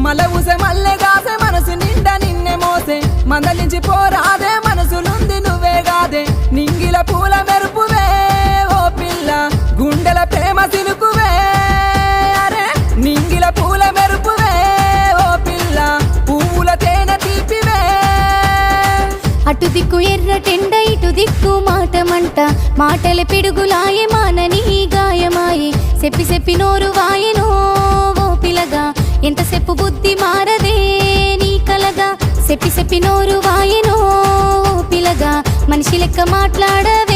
మల్లె ఊసే మల్లె గాసే మనసు నిండా నిన్నే మోసే మందలించి పోరాదే మనసులుంది నువ్వే గాదే నింగిల పూల మెరుపువే ఓ పిల్ల గుండెల ప్రేమ సిలుకువే అరే నింగిల పూల మెరుపువే ఓ పిల్ల పువ్వుల తేనె తీపివే అటు దిక్కు ఎర్రటెండ ఇటు దిక్కు మాటమంట మాటల పిడుగులాయే మానని గాయమాయే చెప్పి చెప్పి నోరు వాయెనో ఓ పిలగా ఎంతసేపు బుద్ధి మారదే నీ కలగా చెప్పి చెప్పి నోరు వాయెనో ఓ పిలగా మనిషి లెక్క మాట్లాడవే